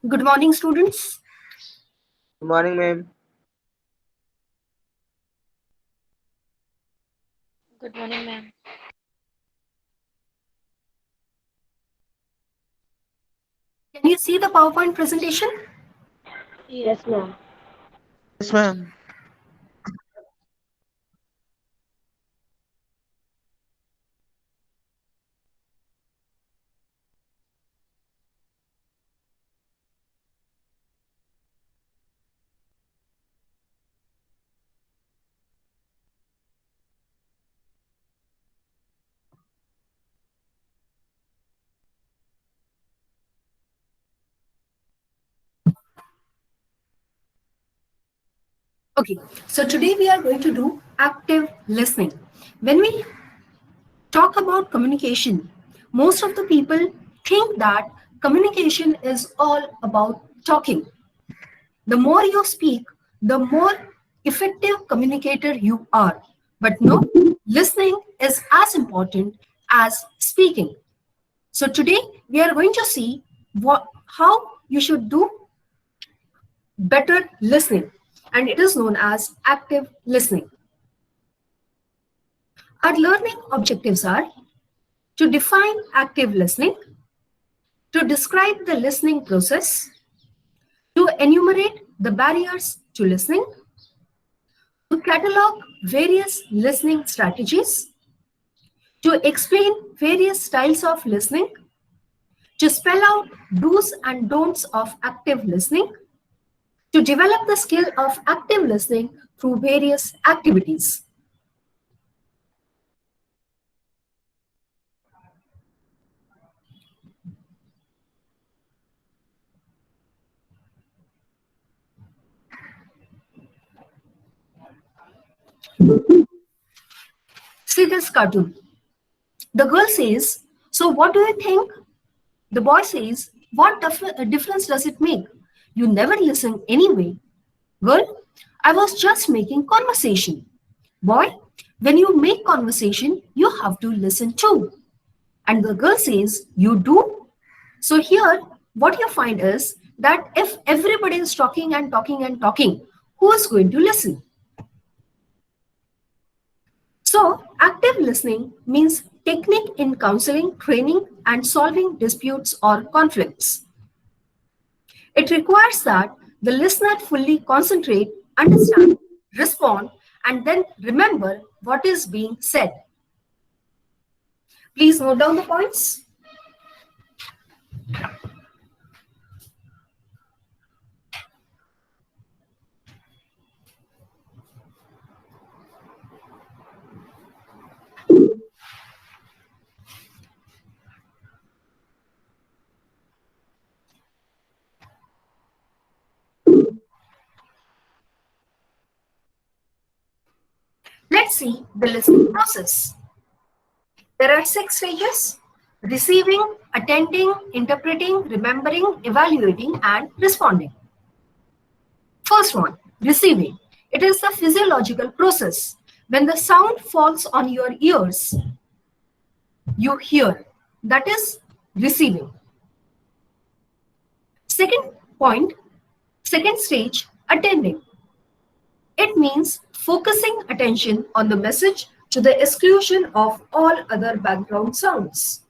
Good morning, students. Good morning, ma'am. Good morning, ma'am. Can you see the PowerPoint presentation? Yes, ma'am. Yes, ma'am. Okay, so today we are going to do active listening. When we talk about communication, most of the people think that communication is all about talking. The more you speak, the more effective communicator you are. But no, listening is as important as speaking. So today we are going to see how you should do better listening, and it is known as active listening. Our learning objectives are to define active listening, to describe the listening process, to enumerate the barriers to listening, to catalog various listening strategies, to explain various styles of listening, to spell out do's and don'ts of active listening, to develop the skill of active listening through various activities. See this cartoon. The girl says, "So what do you think?" The boy says, "What difference does it make? You never listen anyway." Girl, "I was just making conversation." Boy, "When you make conversation, you have to listen too." And the girl says, "You do?" So here, what you find is that if everybody is talking and talking and talking, who is going to listen? So, active listening means technique in counseling, training, and solving disputes or conflicts. It requires that the listener fully concentrate, understand, respond, and then remember what is being said. Please note down the points. Let's see the listening process. There are 6 stages: receiving, attending, interpreting, remembering, evaluating, and responding. First one, receiving. It is the physiological process. When the sound falls on your ears, you hear. That is receiving. Second point, second stage, attending. It means focusing attention on the message to the exclusion of all other background sounds.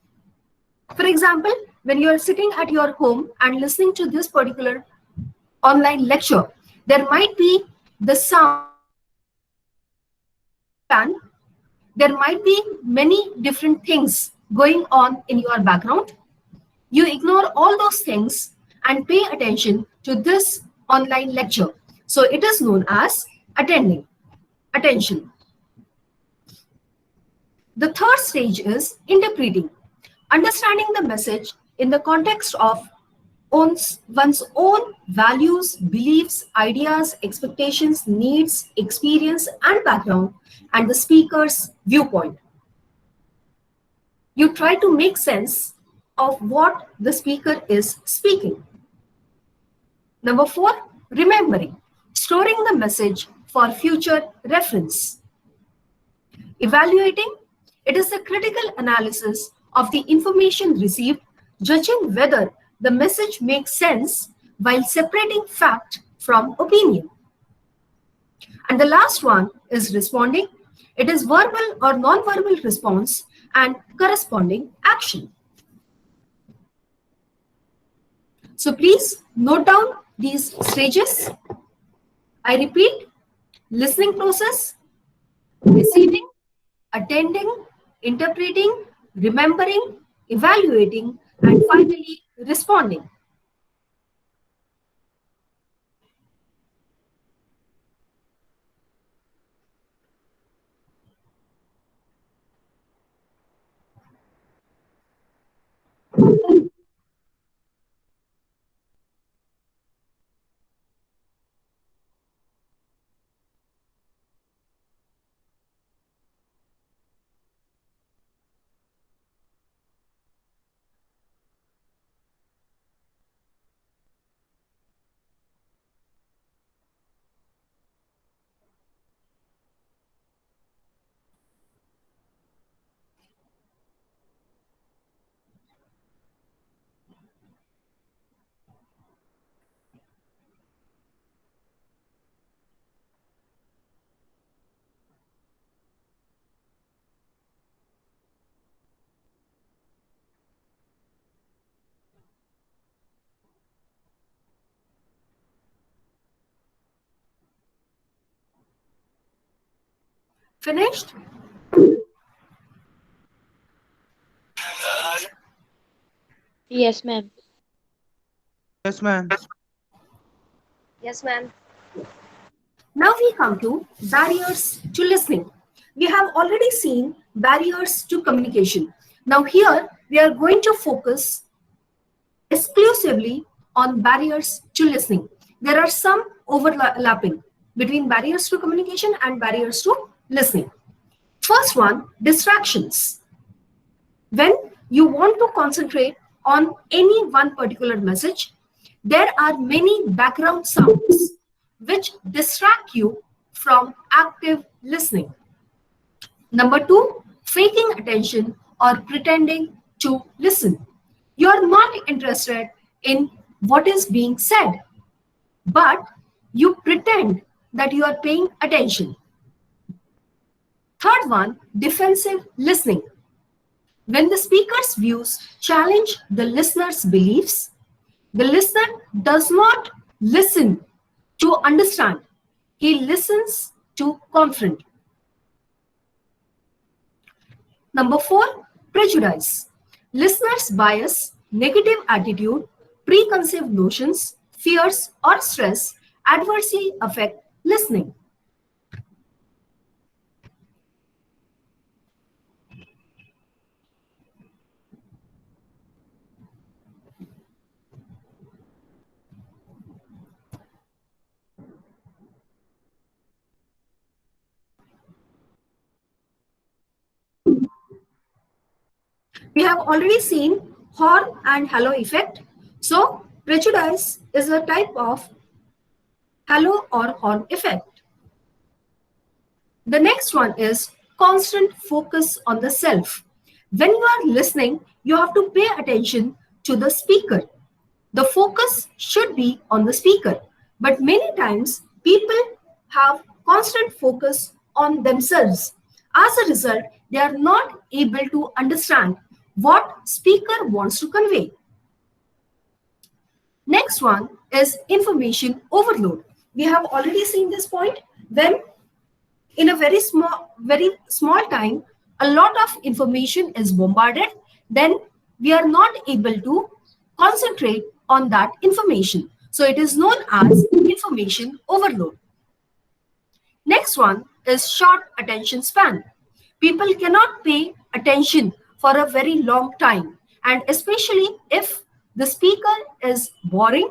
For example, when you are sitting at your home and listening to this particular online lecture, there might be the sound fan, there might be many different things going on in your background. You ignore all those things and pay attention to this online lecture. So it is known as attending, attention. The third stage is interpreting, understanding the message in the context of one's own values, beliefs, ideas, expectations, needs, experience, and background, and the speaker's viewpoint. You try to make sense of what the speaker is speaking. Number 4, remembering, storing the message for future reference. Evaluating, it is the critical analysis of the information received, judging whether the message makes sense while separating fact from opinion. And the last one is responding. It is verbal or non-verbal response and corresponding action. So please note down these stages. I repeat: listening process, receiving, attending, interpreting, remembering, evaluating, and finally responding. Finished? Yes, ma'am. Yes, ma'am. Yes, ma'am. Now we come to barriers to listening. We have already seen barriers to communication. Now here we are going to focus exclusively on barriers to listening. There are some overlapping between barriers to communication and barriers to listening. First one, distractions. When you want to concentrate on any one particular message, there are many background sounds which distract you from active listening. Number two, faking attention or pretending to listen. You are not interested in what is being said, but you pretend that you are paying attention. Third one, defensive listening. When the speaker's views challenge the listener's beliefs, the listener does not listen to understand, he listens to confront. Number four, prejudice. Listeners' bias, negative attitude, preconceived notions, fears, or stress adversely affect listening. We have already seen horn and halo effect. So, prejudice is a type of halo or horn effect. The next one is constant focus on the self. When you are listening, you have to pay attention to the speaker. The focus should be on the speaker, but many times people have constant focus on themselves. As a result, they are not able to understand what speaker wants to convey. Next one is information overload. We have already seen this point. When in a very small time, a lot of information is bombarded, then we are not able to concentrate on that information. So it is known as information overload. Next one is short attention span. People cannot pay attention for a very long time, and especially if the speaker is boring,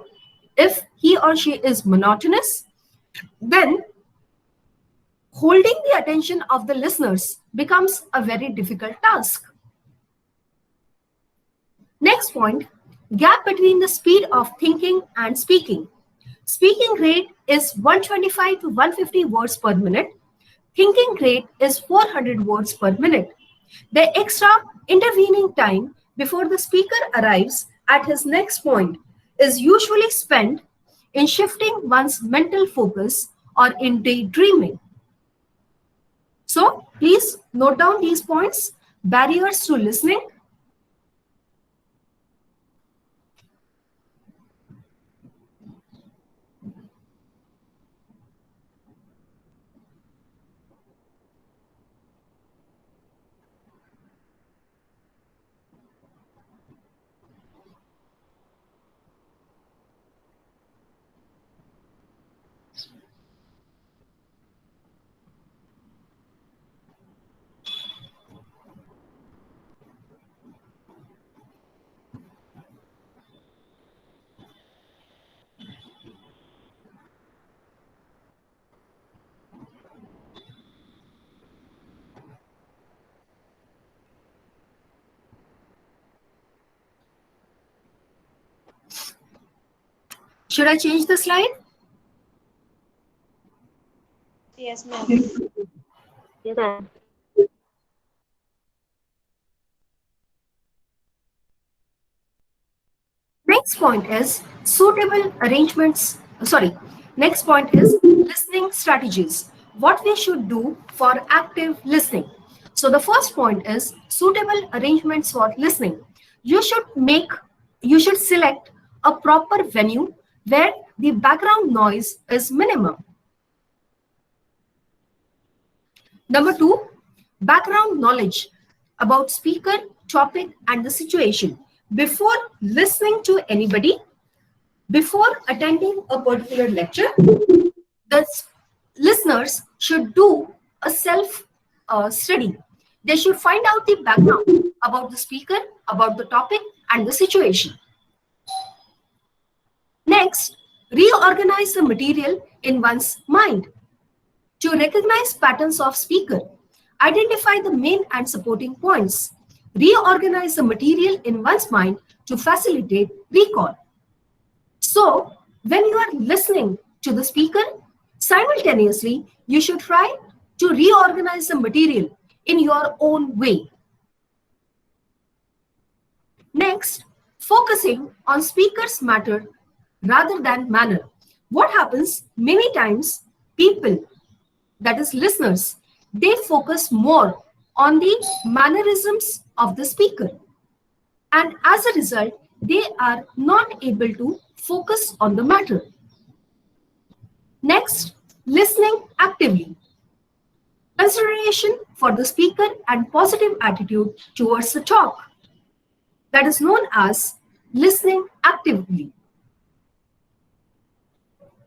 if he or she is monotonous, then holding the attention of the listeners becomes a very difficult task. Next point, gap between the speed of thinking and speaking. Speaking rate is 125 to 150 words per minute. Thinking rate is 400 words per minute. The extra intervening time before the speaker arrives at his next point is usually spent in shifting one's mental focus, or in daydreaming. So please note down these points. Barriers to listening. Should I change the slide? Yes, ma'am. Yes, ma'am. Next point is suitable arrangements. Sorry. Next point is listening strategies. What we should do for active listening. So the first point is suitable arrangements for listening. You should make, you should select a proper venue where the background noise is minimum. Number two, background knowledge about speaker, topic, and the situation. Before listening to anybody, before attending a particular lecture, the listeners should do a self study. They should find out the background about the speaker, about the topic, and the situation. Next, reorganize the material in one's mind. To recognize patterns of speaker, identify the main and supporting points. Reorganize the material in one's mind to facilitate recall. So, when you are listening to the speaker, simultaneously, you should try to reorganize the material in your own way. Next, focusing on speaker's matter rather than manner. What happens many times, people, that is listeners, they focus more on the mannerisms of the speaker. And as a result, they are not able to focus on the matter. Next, listening actively. Consideration for the speaker and positive attitude towards the talk. That is known as listening actively.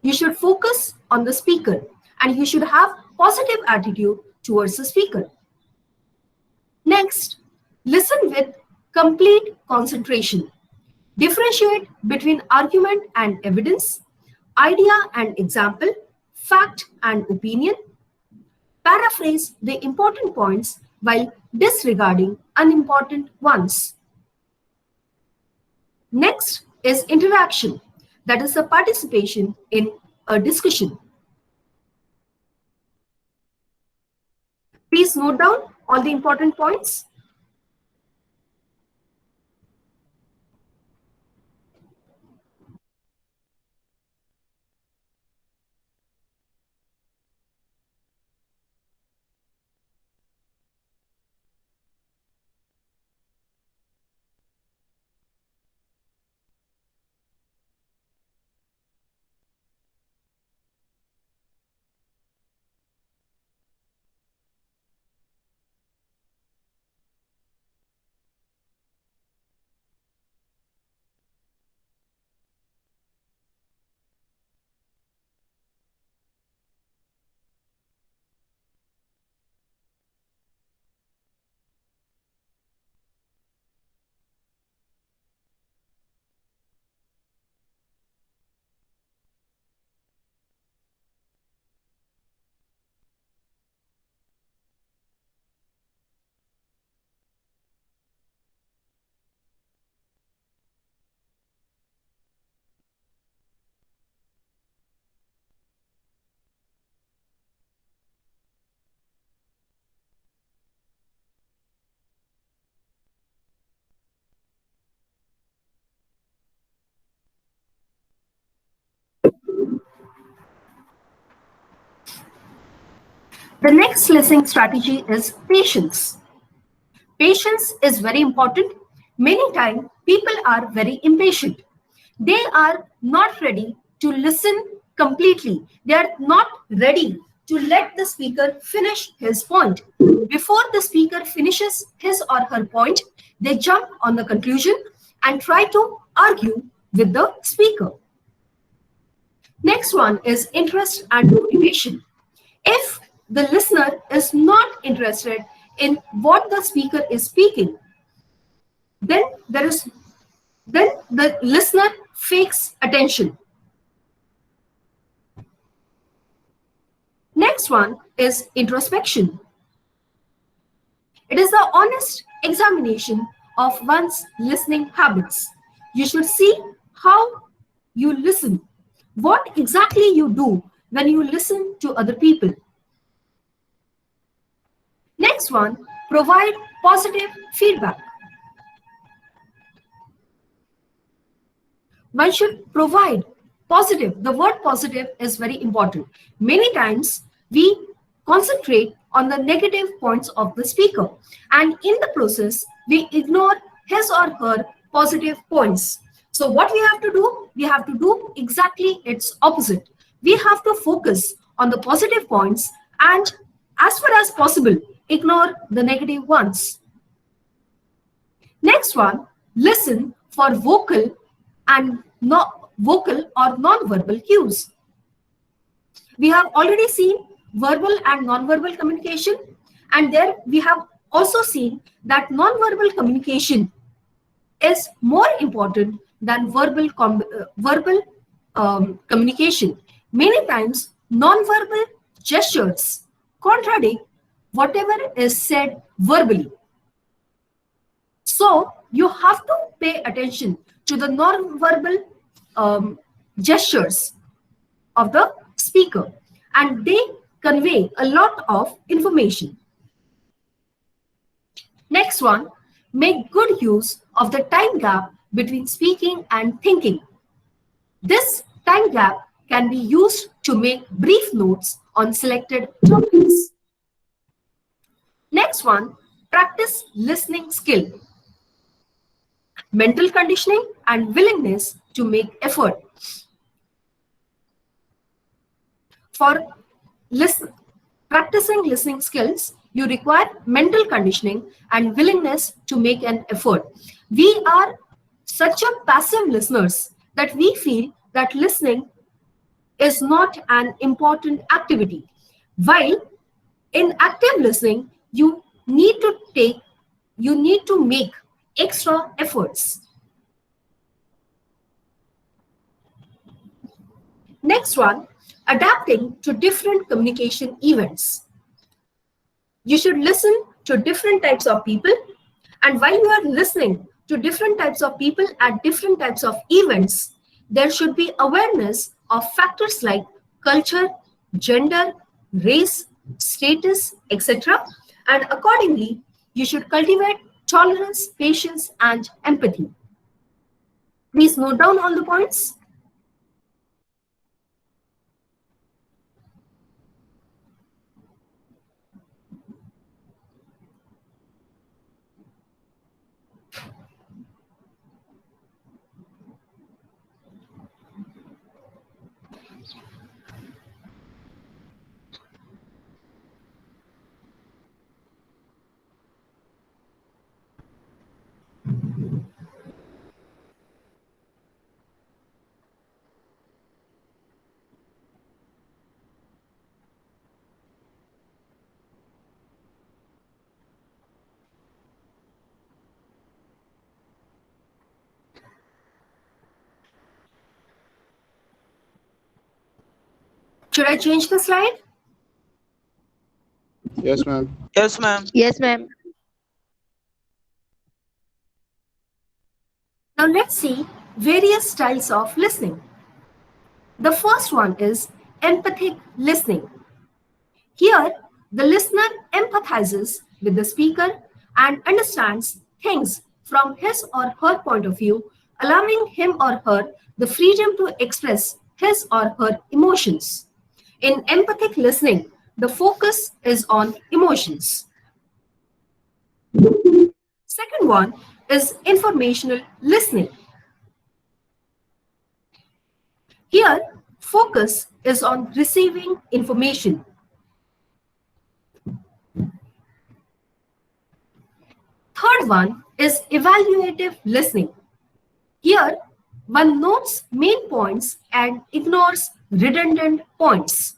You should focus on the speaker and you should have positive attitude towards the speaker. Next, listen with complete concentration. Differentiate between argument and evidence, idea and example, fact and opinion. Paraphrase the important points while disregarding unimportant ones. Next is interaction, that is the participation in a discussion. Please note down all the important points. The next listening strategy is patience. Patience is very important. Many times people are very impatient. They are not ready to listen completely. They are not ready to let the speaker finish his point. Before the speaker finishes his or her point, they jump on the conclusion and try to argue with the speaker. Next one is interest and motivation. If the listener is not interested in what the speaker is speaking, then the listener fakes attention. Next one is introspection. It is the honest examination of one's listening habits. You should see how you listen, what exactly you do when you listen to other people. Next one, provide positive feedback. One should provide positive. The word positive is very important. Many times we concentrate on the negative points of the speaker, and in the process we ignore his or her positive points. So what we have to do? We have to do exactly its opposite. We have to focus on the positive points and, as far as possible, ignore the negative ones. Next one, listen for vocal and vocal or non-verbal cues. We have already seen verbal and non-verbal communication, and there we have also seen that non-verbal communication is more important than verbal communication. Many times non-verbal gestures contradict whatever is said verbally. So you have to pay attention to the non-verbal gestures of the speaker, and they convey a lot of information. Next one, make good use of the time gap between speaking and thinking. This time gap can be used to make brief notes on selected topics. Next one, practice listening skill. Mental conditioning and willingness to make effort. For practicing listening skills, you require mental conditioning and willingness to make an effort. We are such a passive listeners that we feel that listening is not an important activity. While in active listening, you need to make extra efforts. Next one, adapting to different communication events. You should listen to different types of people, and while you are listening to different types of people at different types of events, there should be awareness of factors like culture, gender, race, status, etc. And accordingly, you should cultivate tolerance, patience, and empathy. Please note down all the points. Should I change the slide? Yes, ma'am. Yes, ma'am. Yes, ma'am. Now let's see various styles of listening. The first one is empathic listening. Here, the listener empathizes with the speaker and understands things from his or her point of view, allowing him or her the freedom to express his or her emotions. In empathic listening, the focus is on emotions. Second one is informational listening. Here, focus is on receiving information. Third one is evaluative listening. Here, one notes main points and ignores redundant points.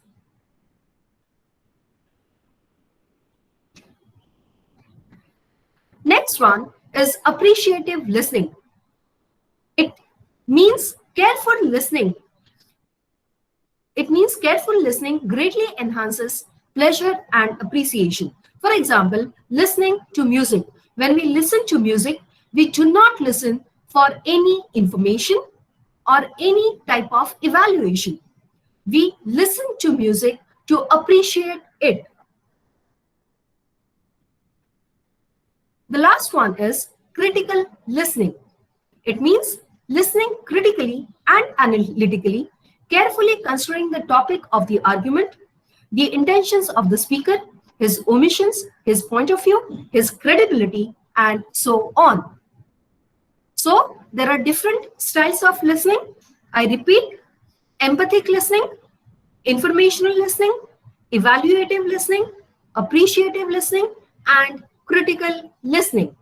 Next one is appreciative listening. It means careful listening. It means careful listening greatly enhances pleasure and appreciation. For example, listening to music. When we listen to music, we do not listen for any information or any type of evaluation. We listen to music to appreciate it. The last one is critical listening. It means listening critically and analytically, carefully considering the topic of the argument, the intentions of the speaker, his omissions, his point of view, his credibility, and so on. So, there are different styles of listening. I repeat, empathic listening, informational listening, evaluative listening, appreciative listening, and critical listening.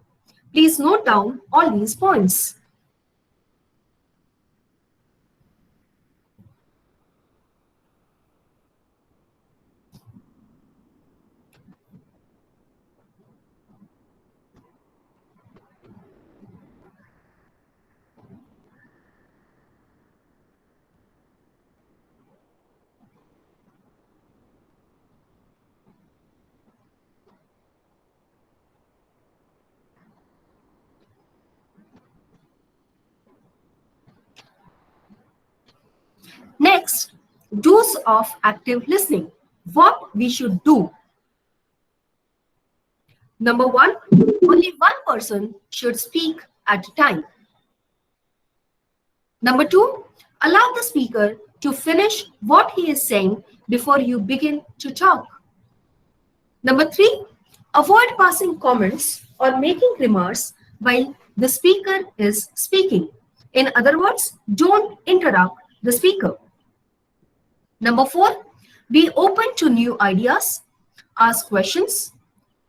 Please note down all these points. Next, do's of active listening. What we should do. Number one, only one person should speak at a time. Number two, allow the speaker to finish what he is saying before you begin to talk. Number three, avoid passing comments or making remarks while the speaker is speaking. In other words, don't interrupt the speaker. Number four, be open to new ideas, ask questions,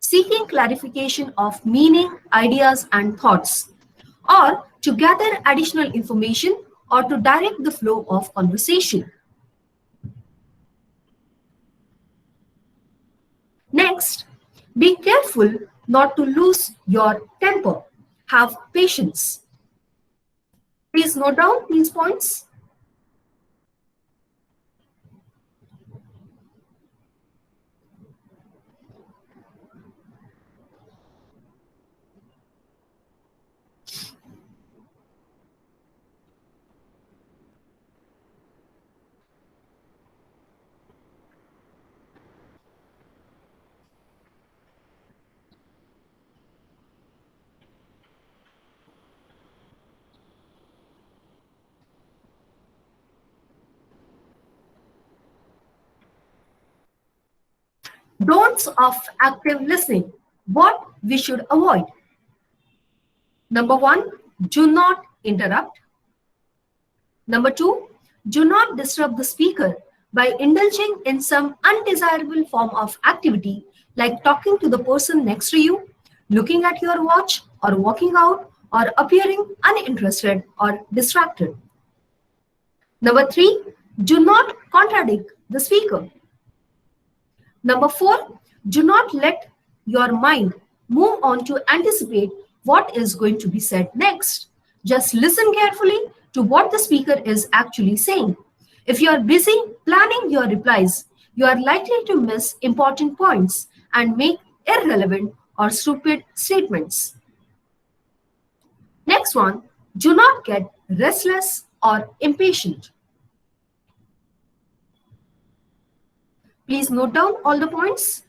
seeking clarification of meaning, ideas, and thoughts, or to gather additional information or to direct the flow of conversation. Next, be careful not to lose your temper. Have patience. Please note down these points. Don'ts of active listening. What we should avoid. Number one, do not interrupt. Number two, do not disturb the speaker by indulging in some undesirable form of activity like talking to the person next to you, looking at your watch, or walking out, or appearing uninterested or distracted. Number three, do not contradict the speaker. Number four, do not let your mind move on to anticipate what is going to be said next. Just listen carefully to what the speaker is actually saying. If you are busy planning your replies, you are likely to miss important points and make irrelevant or stupid statements. Next one, do not get restless or impatient. Please note down all the points.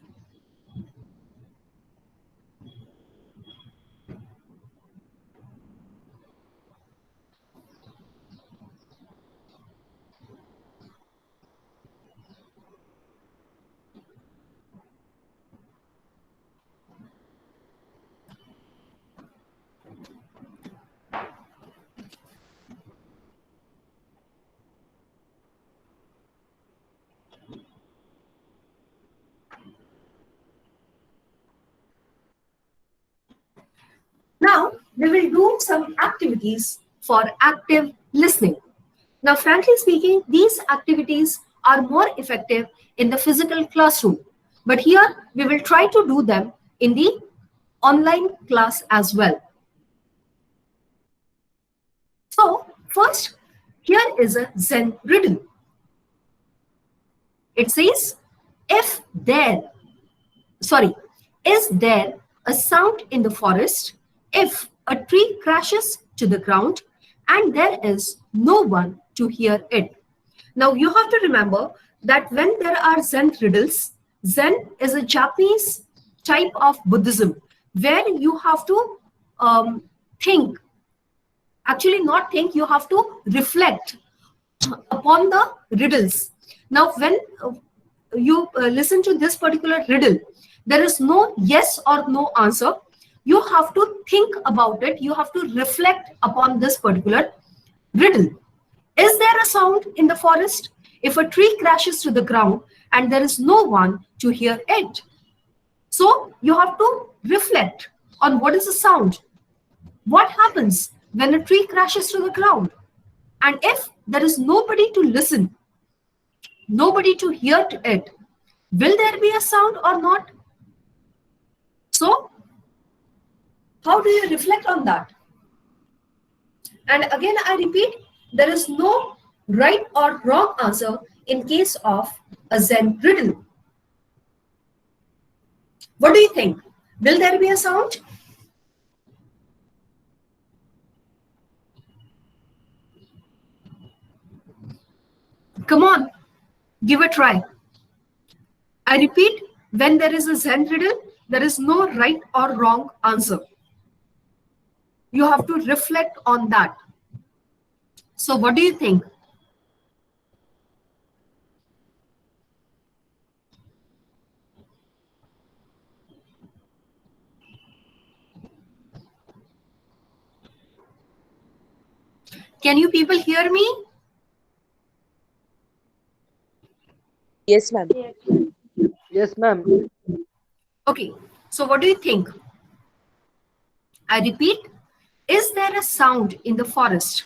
some activities for active listening. Now, frankly speaking, these activities are more effective in the physical classroom, but here we will try to do them in the online class as well. So, first, here is a Zen riddle. It says, is there a sound in the forest if a tree crashes to the ground and there is no one to hear it? Now, you have to remember that when there are Zen riddles, Zen is a Japanese type of Buddhism where you have to think, actually not think, you have to reflect upon the riddles. Now, when you listen to this particular riddle, there is no yes or no answer. You have to think about it. You have to reflect upon this particular riddle. Is there a sound in the forest if a tree crashes to the ground and there is no one to hear it? So you have to reflect on what is the sound. What happens when a tree crashes to the ground? And if there is nobody to listen, nobody to hear it, will there be a sound or not? So, how do you reflect on that? And again, I repeat, there is no right or wrong answer in case of a Zen riddle. What do you think? Will there be a sound? Come on, give a try. I repeat, when there is a Zen riddle, there is no right or wrong answer. You have to reflect on that. So what do you think? Can you people hear me? Yes, ma'am. Yes, ma'am. Okay, so what do you think? I repeat, is there a sound in the forest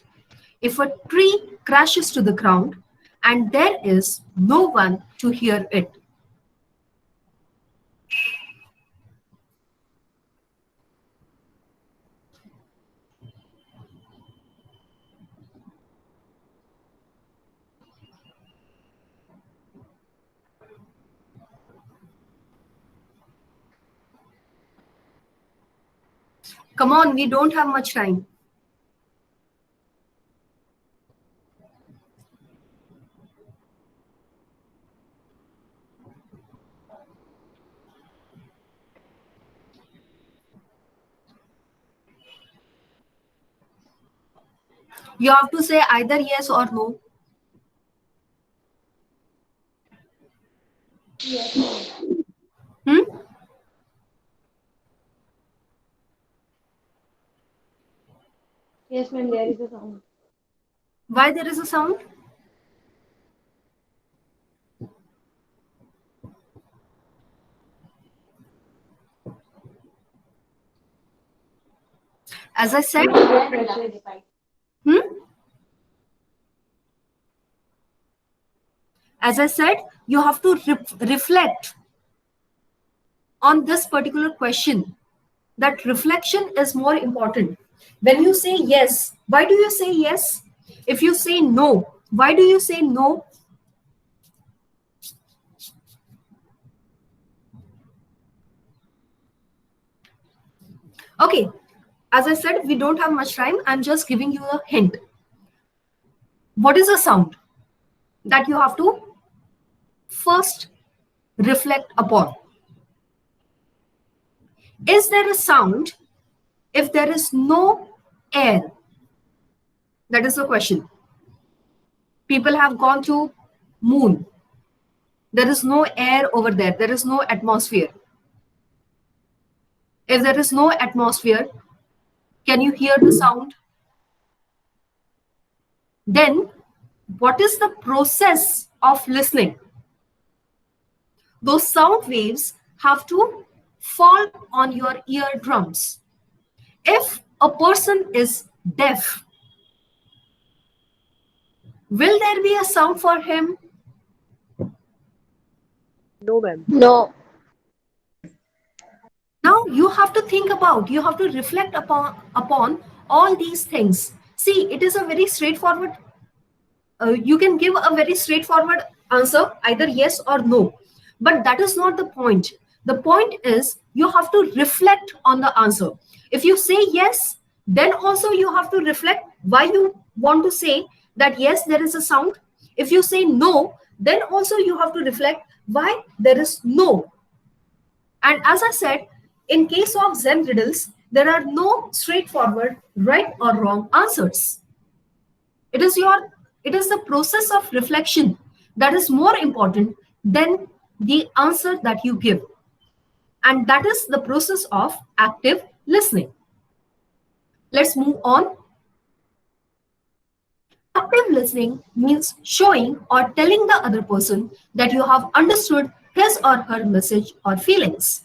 if a tree crashes to the ground and there is no one to hear it? Come on, we don't have much time. You have to say either yes or no. Yes. Hmm? Yes, ma'am, there is a sound. Why there is a sound? As I said, hmm? As I said, you have to reflect on this particular question. That reflection is more important. When you say yes, why do you say yes? If you say no, why do you say no? Okay, as I said, we don't have much time. I'm just giving you a hint. What is a sound that you have to first reflect upon? Is there a sound if there is no air? That is the question. People have gone to moon. There is no air over there. There is no atmosphere. If there is no atmosphere, can you hear the sound? Then, what is the process of listening? Those sound waves have to fall on your eardrums. If a person is deaf, will there be a sound for him? No, ma'am. No. Now you have to think about, you have to reflect upon all these things. See, it is a very straightforward, you can give a very straightforward answer, either yes or no. But that is not the point. The point is you have to reflect on the answer. If you say yes, then also you have to reflect why you want to say that yes, there is a sound. If you say no, then also you have to reflect why there is no. And as I said, in case of Zen riddles, there are no straightforward right or wrong answers. It is your, it is the process of reflection that is more important than the answer that you give. And that is the process of active listening. Let's move on. Active listening means showing or telling the other person that you have understood his or her message or feelings.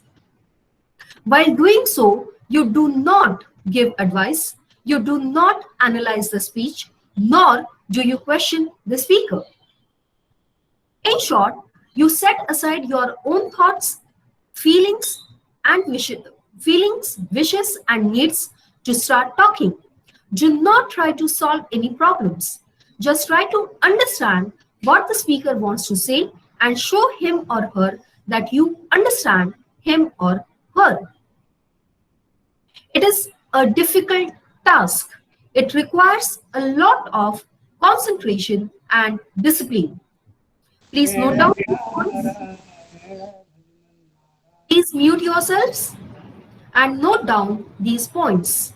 While doing so, you do not give advice, you do not analyze the speech, nor do you question the speaker. In short, you set aside your own thoughts, feelings, and wishes and needs to start talking. Do not try to solve any problems. Just try to understand what the speaker wants to say and show him or her that you understand him or her. It is a difficult task. It requires a lot of concentration and discipline. Please note down these points. Please mute yourselves and note down these points.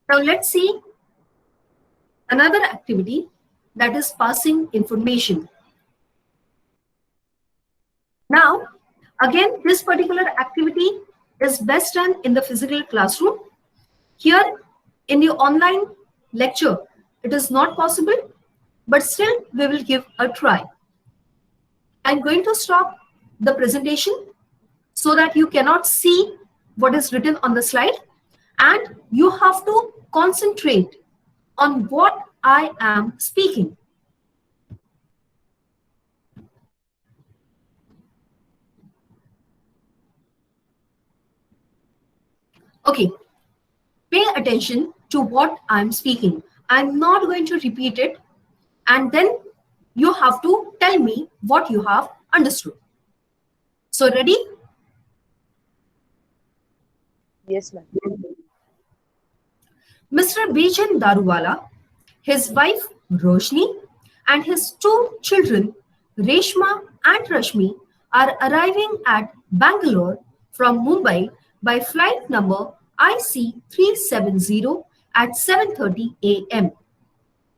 Now let's see another activity, that is passing information. Now, again, this particular activity is best done in the physical classroom. Here in the online lecture, it is not possible, but still we will give a try. I'm going to stop the presentation so that you cannot see what is written on the slide, and you have to concentrate on what I am speaking. Okay, pay attention to what I'm speaking. I'm not going to repeat it, and then you have to tell me what you have understood. So ready? Yes, ma'am. Mr. Bijan Daruwala, his wife Roshni, and his two children, Reshma and Rashmi, are arriving at Bangalore from Mumbai by flight number IC 370 at 7:30 a.m.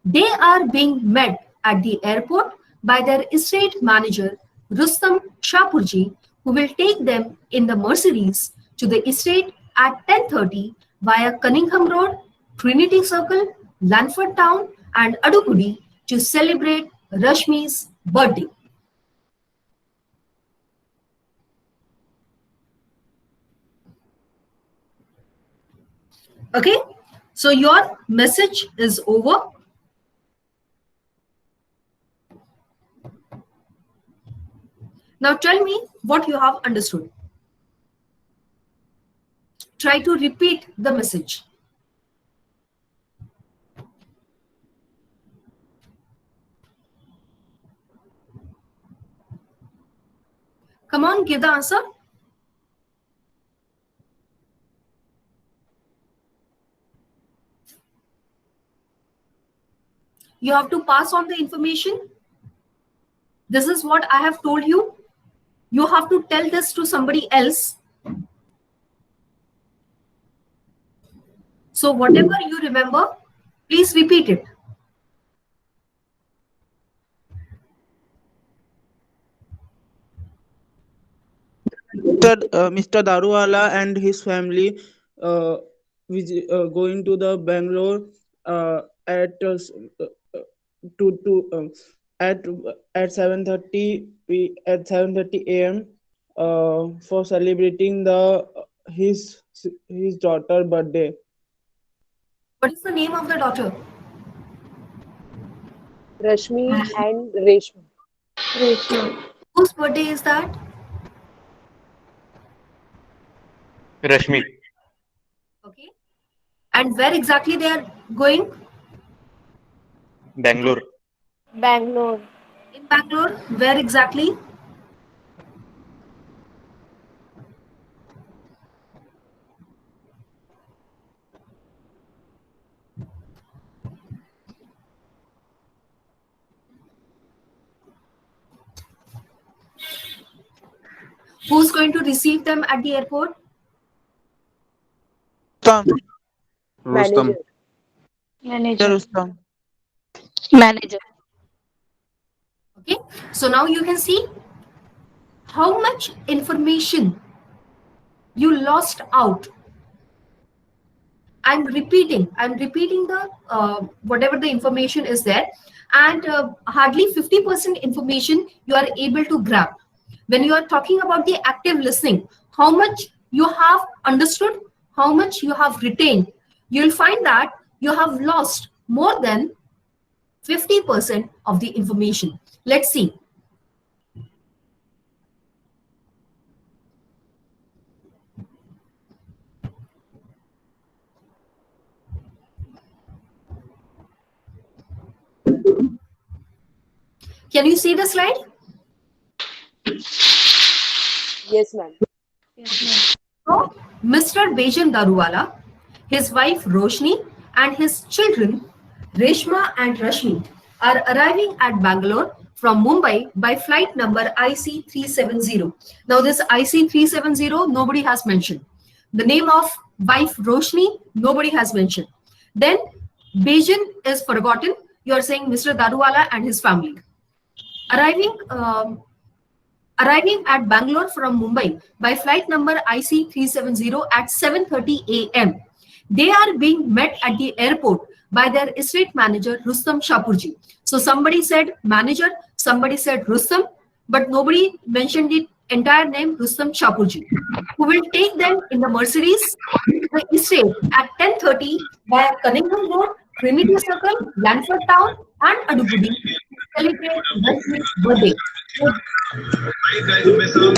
They are being met at the airport by their estate manager Rustam Shapurji, who will take them in the Mercedes to the estate at 10:30 via Cunningham Road, Trinity Circle, Lanford Town, and Adupudi to celebrate Rashmi's birthday. Okay, so your message is over. Now tell me what you have understood. Try to repeat the message. Come on, give the answer. You have to pass on the information. This is what I have told you. You have to tell this to somebody else. So whatever you remember, please repeat it. Mr. Daruwala and his family uh, going to the Bangalore at uh, to at 7:30 at 7:30 a.m. For celebrating the his daughter birthday. What is the name of the daughter? Rashmi and Reshma. Reshma. Whose birthday is that? Rashmi, Okay. And where exactly they are going? Bangalore, Bangalore. In Bangalore. Where exactly? Who's going to receive them at the airport? Rustam. Manager. Manager. Manager. Okay. So now you can see how much information you lost out. I'm repeating the whatever the information is there, and hardly 50% information you are able to grab. When you are talking about the active listening, how much you have understood, how much you have retained, you'll find that you have lost more than 50% of the information. Let's see. Can you see the slide? Yes, ma'am. Yes, ma'am. So, Mr. Bejan Daruwala, his wife Roshni, and his children Reshma and Rashmi are arriving at Bangalore from Mumbai by flight number IC 370. Now, this IC 370 nobody has mentioned. The name of wife Roshni nobody has mentioned. Then Bejan is forgotten. You are saying Mr. Daruwala and his family. Arriving at Bangalore from Mumbai by flight number IC 370 at 7:30 a.m. They are being met at the airport by their estate manager Rustam Shapurji. So somebody said manager, somebody said Rustam, but nobody mentioned the entire name Rustam Shapurji, who will take them in the Mercedes to the estate at 10:30 via Cunningham Road, Trinity Circle, Lanford Town, and Adugudi to celebrate Rashmi's birthday. Hi guys, myself,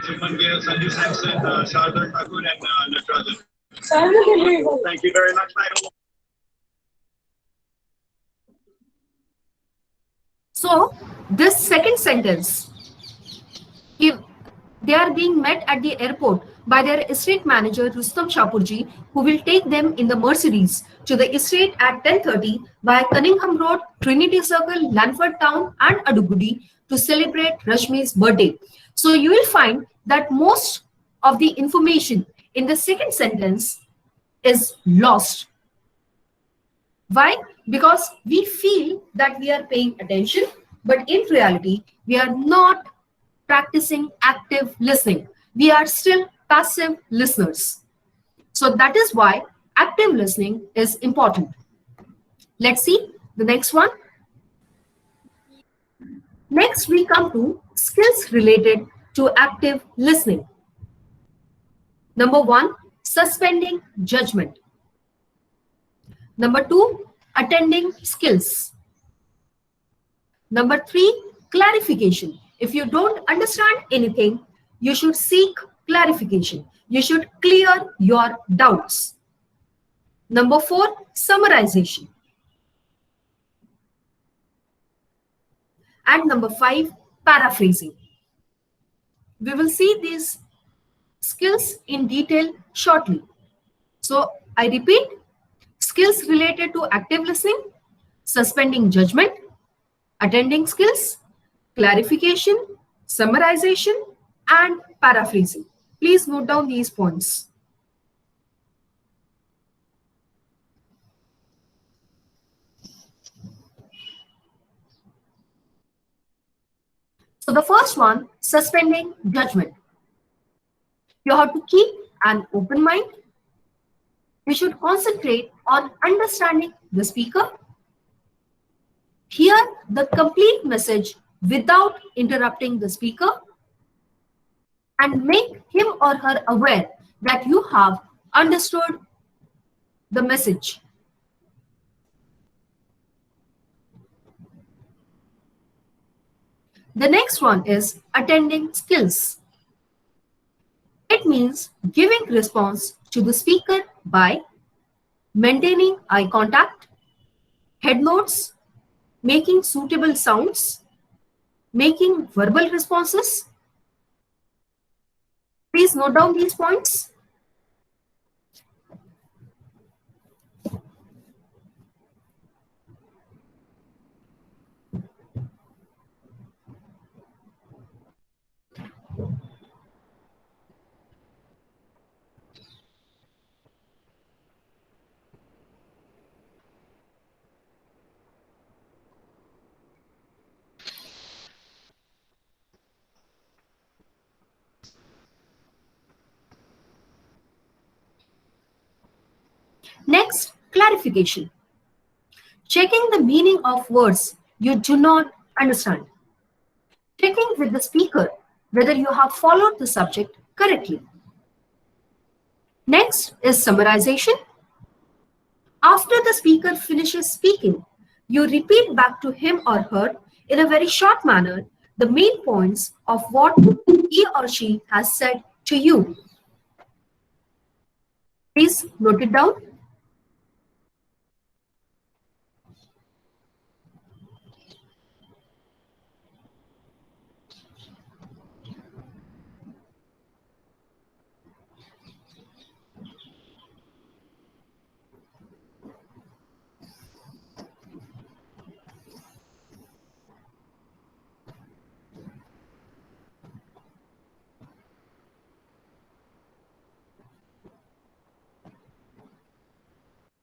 Suman Gill, Sanju Sampson, Shardar Thakur, and Natarajan. Thank you very much. So, this second sentence, if they are being met at the airport by their estate manager Rustam Shapurji, who will take them in the Mercedes to the estate at 10:30 via Cunningham Road, Trinity Circle, Lanford Town, and Adugudi to celebrate Rashmi's birthday. So you will find that most of the information in the second sentence is lost. Why? Because we feel that we are paying attention, but in reality, we are not practicing active listening. We are still passive listeners. So that is why active listening is important. Let's see the next one. Next, we come to skills related to active listening. Number 1, suspending judgment. Number 2, attending skills. Number 3, clarification. If you don't understand anything, you should seek clarification. You should clear your doubts. Number 4, summarization. And number 5, paraphrasing. We will see these skills in detail shortly. So I repeat, skills related to active listening, suspending judgment, attending skills, clarification, summarization, and paraphrasing. Please note down these points. So the first one, suspending judgment. You have to keep an open mind. You should concentrate on understanding the speaker. Hear the complete message without interrupting the speaker, and make him or her aware that you have understood the message. The next one is attending skills. It means giving response to the speaker by maintaining eye contact, head nods, making suitable sounds, making verbal responses. Please note down these points. Next, clarification. Checking the meaning of words you do not understand. Checking with the speaker whether you have followed the subject correctly. Next is summarization. After the speaker finishes speaking, you repeat back to him or her in a very short manner the main points of what he or she has said to you. Please note it down.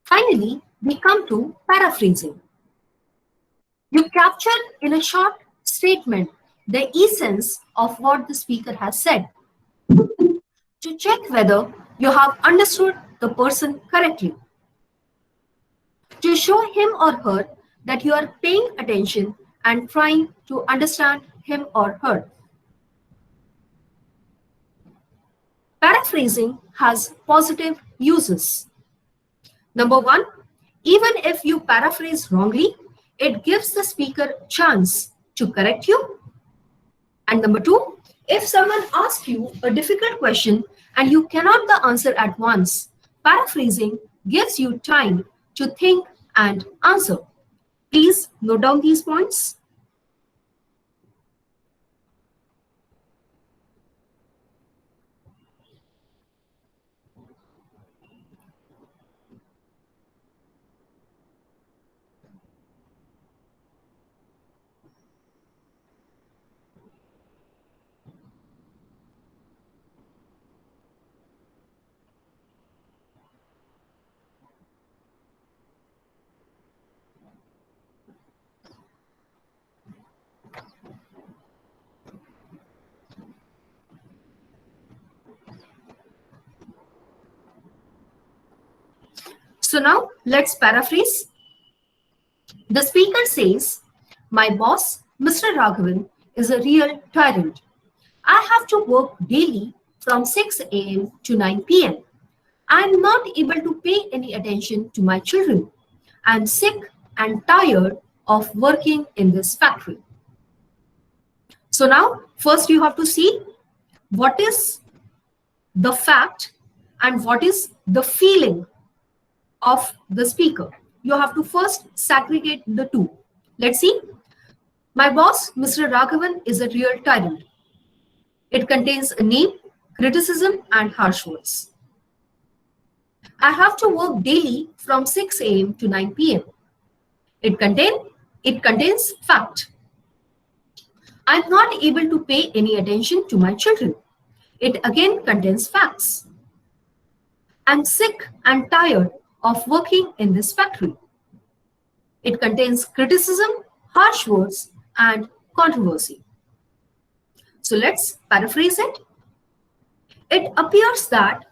Finally, we come to paraphrasing. You capture in a short statement the essence of what the speaker has said to check whether you have understood the person correctly, to show him or her that you are paying attention and trying to understand him or her. Paraphrasing has positive uses. Number one, even if you paraphrase wrongly, it gives the speaker a chance to correct you. And number two, if someone asks you a difficult question and you cannot the answer at once, paraphrasing gives you time to think and answer. Please note down these points. So now let's paraphrase. The speaker says, "My boss, Mr. Raghavan, is a real tyrant. I have to work daily from 6 a.m. to 9 p.m. I am not able to pay any attention to my children. I am sick and tired of working in this factory." So now, first you have to see what is the fact and what is the feeling of the speaker. You have to first segregate the two. Let's see. My boss, Mr. Raghavan, is a real tyrant. It contains a name, criticism, and harsh words. I have to work daily from 6 a.m. to 9 p.m. It contains fact. I'm not able to pay any attention to my children. It again contains facts. I'm sick and tired of working in this factory. It contains criticism, harsh words, and controversy. So let's paraphrase it. It appears that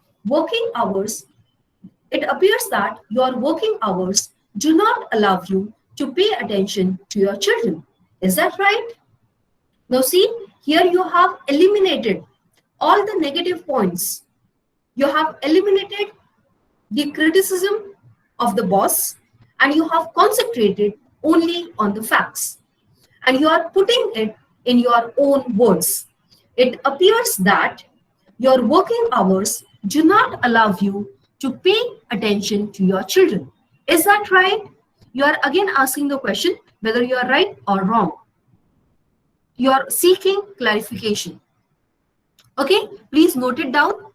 your working hours do not allow you to pay attention to your children. Is that right? Now see, here you have eliminated all the negative points. You have eliminated the criticism of the boss and you have concentrated only on the facts. And you are putting it in your own words. It appears that your working hours do not allow you to pay attention to your children. Is that right? You are again asking the question whether you are right or wrong. You are seeking clarification. Okay, please note it down.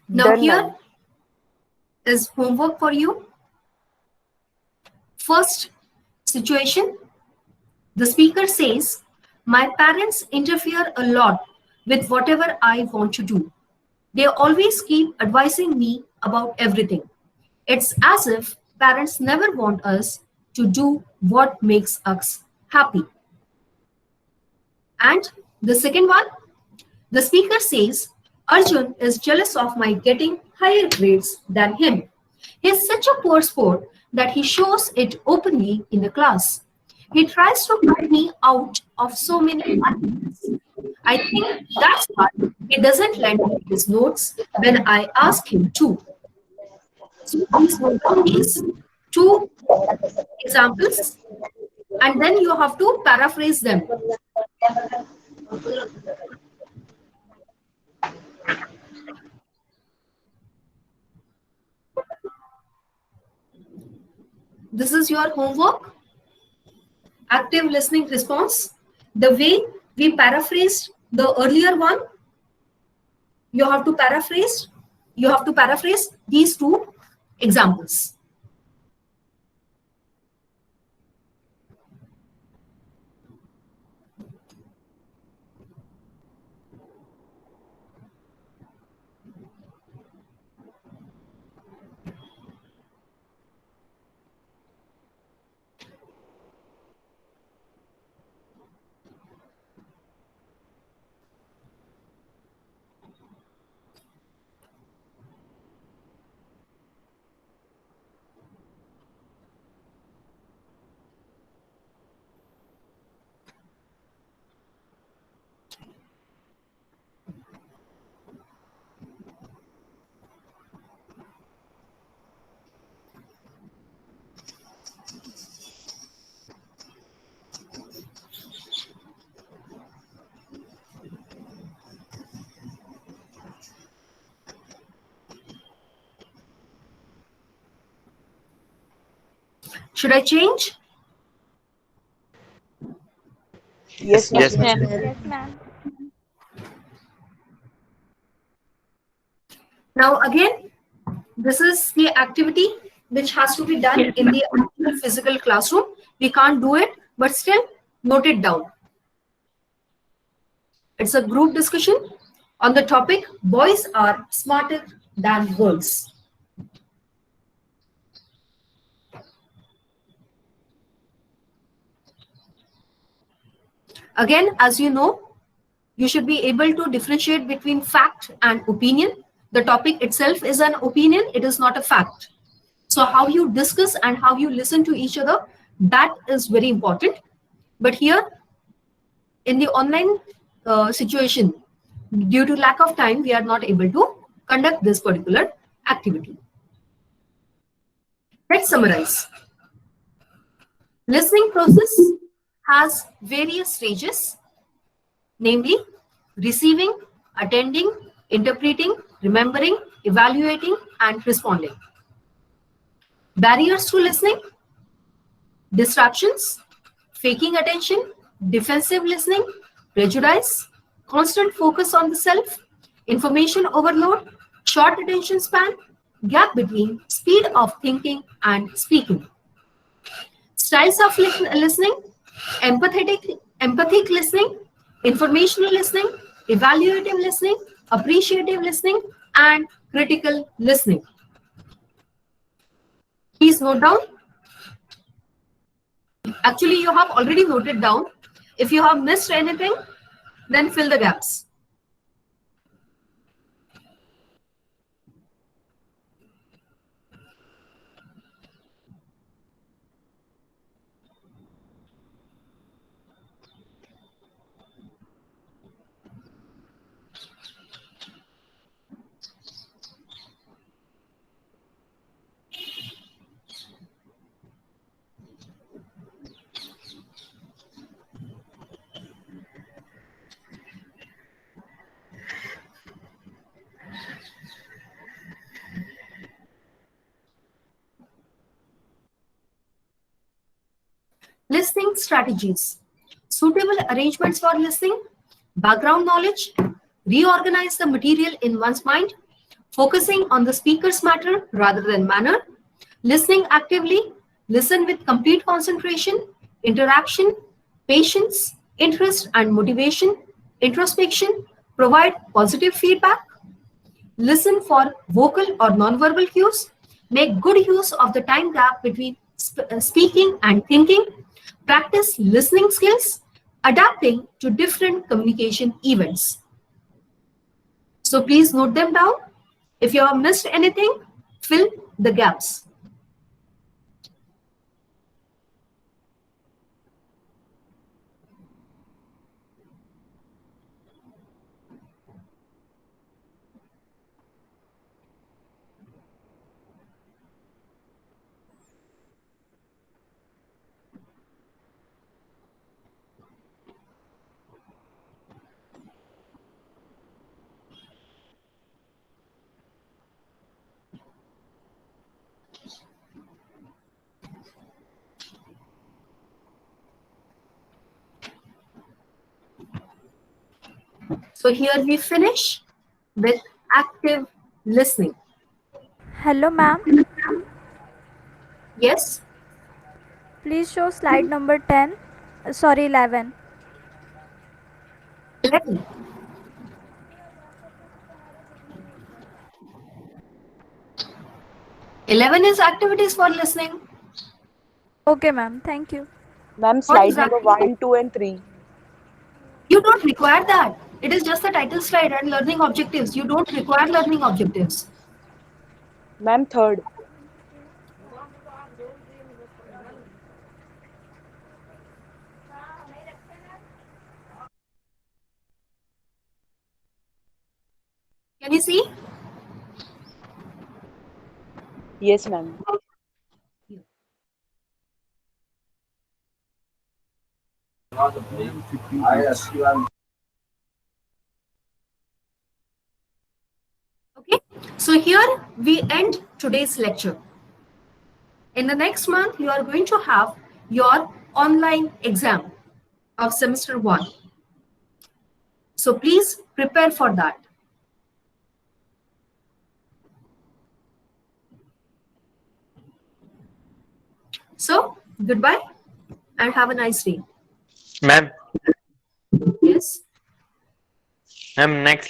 Now Done, here ma'am. is homework for you. First situation, the speaker says, my parents interfere a lot with whatever I want to do. They always keep advising me about everything. It's as if parents never want us to do what makes us happy. And the second one, the speaker says, Arjun is jealous of my getting higher grades than him. He's such a poor sport that he shows it openly in the class. He tries to cut me out of so many arguments. I think that's why he doesn't lend me his notes when I ask him to. So please note down these two examples and then you have to paraphrase them. This is your homework. Active listening response. The way we paraphrased the earlier one, you have to paraphrase these two examples. Should I change? Yes, ma'am. Yes, ma'am. Yes, ma'am. Now again, this is the activity which has to be done in the actual physical classroom. We can't do it, but still note it down. It's a group discussion on the topic, boys are smarter than girls. Again, as you know, you should be able to differentiate between fact and opinion. The topic itself is an opinion, it is not a fact. So how you discuss and how you listen to each other, that is very important. But here in the online situation, due to lack of time, we are not able to conduct this particular activity. Let's summarize. Listening process has various stages, namely receiving, attending, interpreting, remembering, evaluating, and responding. Barriers to listening: distractions, faking attention, defensive listening, prejudice, constant focus on the self, information overload, short attention span, gap between speed of thinking and speaking. Styles of listening: empathic listening, informational listening, evaluative listening, appreciative listening, and critical listening. Please note down. Actually, you have already noted down. If you have missed anything, then fill the gaps. Listening strategies: suitable arrangements for listening, background knowledge, reorganize the material in one's mind, focusing on the speaker's matter rather than manner, listening actively, listen with complete concentration, interaction, patience, interest and motivation, introspection, provide positive feedback, listen for vocal or nonverbal cues, make good use of the time gap between speaking and thinking, practice listening skills, adapting to different communication events. So please note them down. If you have missed anything, fill the gaps. So here we finish with active listening. Hello, ma'am. Yes, Please show slide number 10. Sorry, 11. 11. Is activities for listening. Okay, ma'am. Thank you. Ma'am, What slide exactly? number 1, 2, and 3. You don't require that. It is just the title slide and learning objectives. You don't require learning objectives. Ma'am, 3rd. Can you see? Yes, ma'am. Okay. So here we end today's lecture. In the next month, you are going to have your online exam of semester 1. So please prepare for that. So goodbye and have a nice day. Ma'am, Yes. ma'am, next